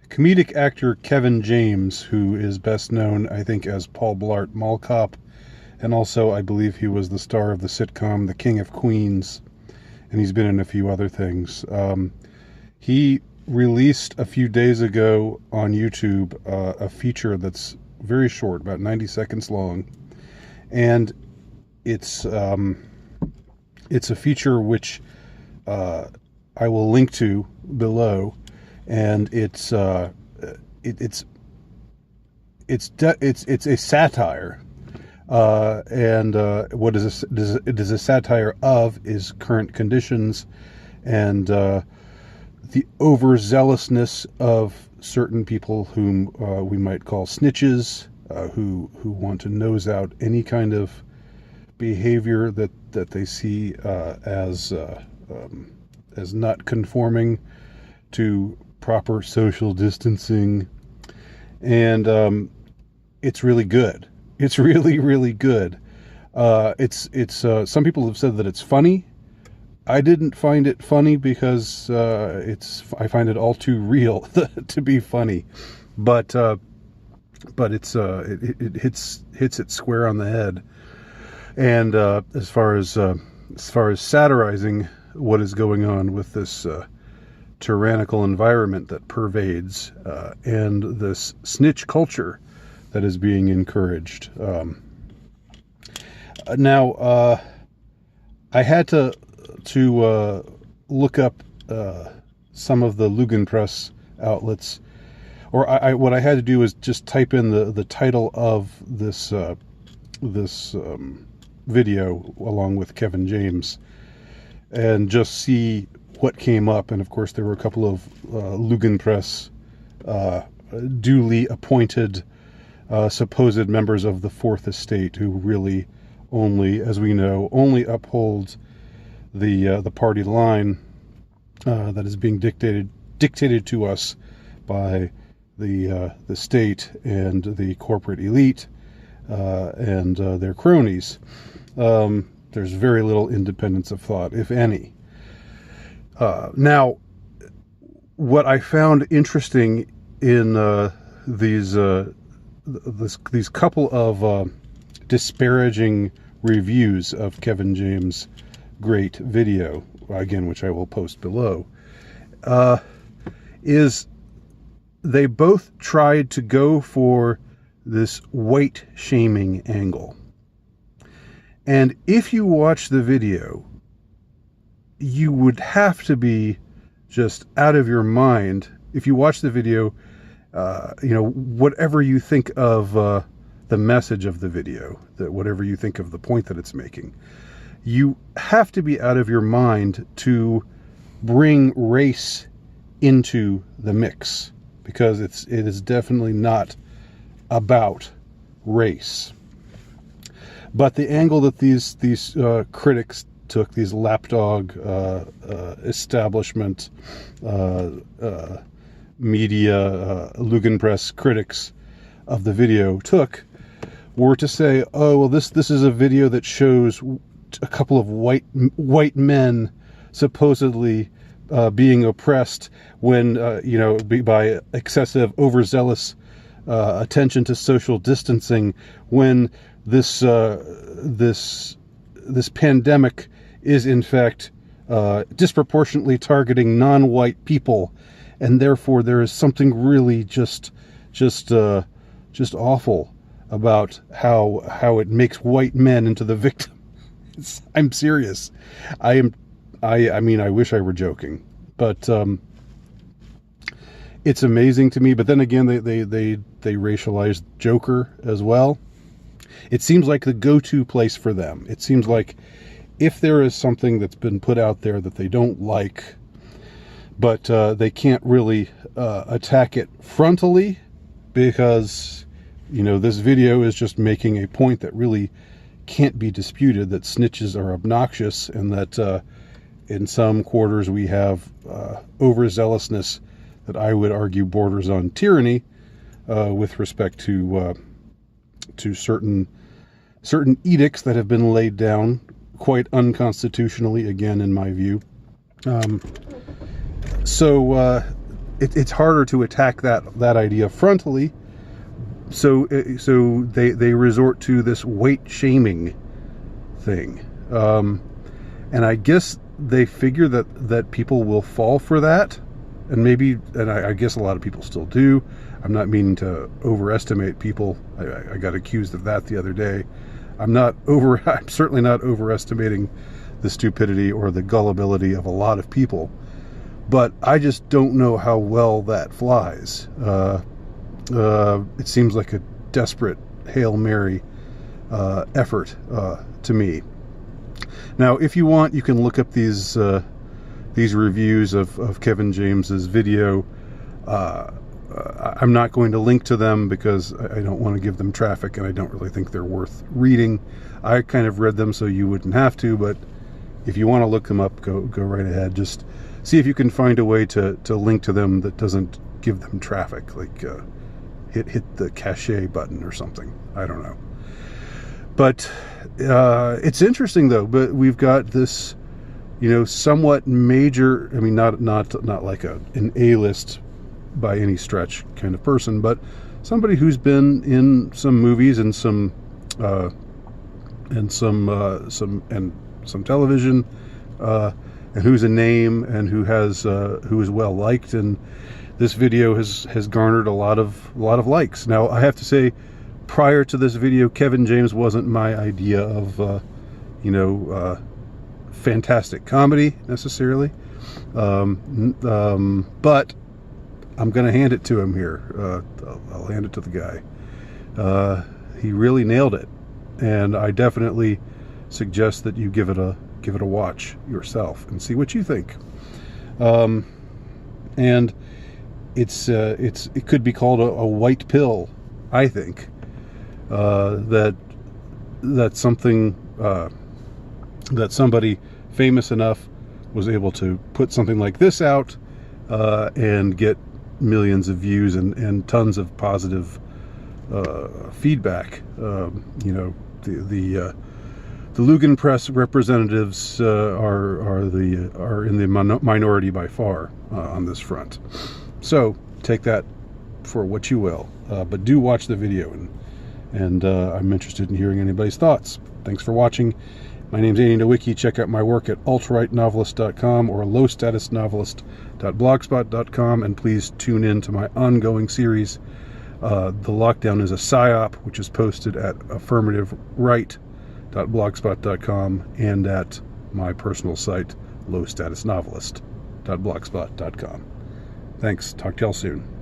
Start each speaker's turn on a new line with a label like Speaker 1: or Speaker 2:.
Speaker 1: Comedic actor Kevin James, who is best known, I think, as Paul Blart Mall Cop, and also I believe he was the star of the sitcom The King of Queens, and he's been in a few other things. He released a few days ago on YouTube a feature that's very short, about 90 seconds long, and it's a feature which I will link to below, and it's a satire, and what is it is a satire of is current conditions and the overzealousness of certain people whom we might call snitches, who want to nose out any kind of behavior that they see as not conforming to proper social distancing. And it's really good. It's really, really good. It's some people have said that it's funny. I didn't find it funny because I find it all too real to be funny, but it hits it square on the head. And as far as satirizing what is going on with this tyrannical environment that pervades and this snitch culture that is being encouraged. Now, I had to look up some of the Lugenpress outlets, or what I had to do is just type in the title of this video along with Kevin James and just see what came up. And of course there were a couple of Lugenpress duly appointed supposed members of the Fourth Estate who really only, as we know, only uphold the party line that is being dictated to us by the state and the corporate elite and their cronies. There's very little independence of thought, if any. Now, what I found interesting in these couple of disparaging reviews of Kevin James' great video, again, which I will post below, is they both tried to go for this white shaming angle. And if you watch the video, you would have to be just out of your mind. If you watch the video, whatever you think of the message of the video, that whatever you think of the point that it's making, you have to be out of your mind to bring race into the mix, because it is definitely not about race. But the angle that these critics took, these lapdog establishment media Lugenpress critics of the video took, were to say, oh, well, this is a video that shows a couple of white men supposedly being oppressed when by excessive, overzealous attention to social distancing, when this pandemic is in fact disproportionately targeting non-white people, and therefore there is something really just awful about how it makes white men into the victim. I'm serious. I mean, I wish I were joking, but it's amazing to me. But then again, they racialized Joker as well. It seems like the go-to place for them. It seems like if there is something that's been put out there that they don't like, but they can't really attack it frontally, because this video is just making a point that really can't be disputed, that snitches are obnoxious, and that in some quarters we have overzealousness that I would argue borders on tyranny with respect to certain edicts that have been laid down quite unconstitutionally, again, in my view. So it's harder to attack that idea frontally. So they resort to this weight shaming thing, and I guess they figure that people will fall for that, and I guess a lot of people still do. I'm not meaning to overestimate people. I got accused of that the other day. I'm certainly not overestimating the stupidity or the gullibility of a lot of people, but I just don't know how well that flies. It seems like a desperate Hail Mary effort to me. Now, if you want, you can look up these reviews of Kevin James's video. I'm not going to link to them because I don't want to give them traffic, and I don't really think they're worth reading. I kind of read them so you wouldn't have to, but if you want to look them up, go right ahead. Just see if you can find a way to link to them that doesn't give them traffic, like hit the cache button or something. I don't know. But it's interesting though. But we've got this, somewhat major. I mean, not like an A-list by any stretch kind of person, but somebody who's been in some movies and some television, and who's a name and who is well liked, and this video has garnered a lot of likes. Now, I have to say, prior to this video, Kevin James wasn't my idea of fantastic comedy necessarily, but I'm going to hand it to him here. I'll hand it to the guy. He really nailed it, and I definitely suggest that you give it a watch yourself and see what you think. And it could be called a white pill, I think. That's something that somebody famous enough was able to put something like this out and get millions of views and tons of positive feedback. The Lugan Press representatives are in the minority by far on this front. So take that for what you will, but do watch the video, and I'm interested in hearing anybody's thoughts. Thanks for watching. My name's Andy Nowicki. Check out my work at ultrarightnovelist.com or lowstatusnovelist.blogspot.com, and please tune in to my ongoing series, The Lockdown is a PSYOP, which is posted at affirmativeright.blogspot.com and at my personal site, lowstatusnovelist.blogspot.com. Thanks. Talk to y'all soon.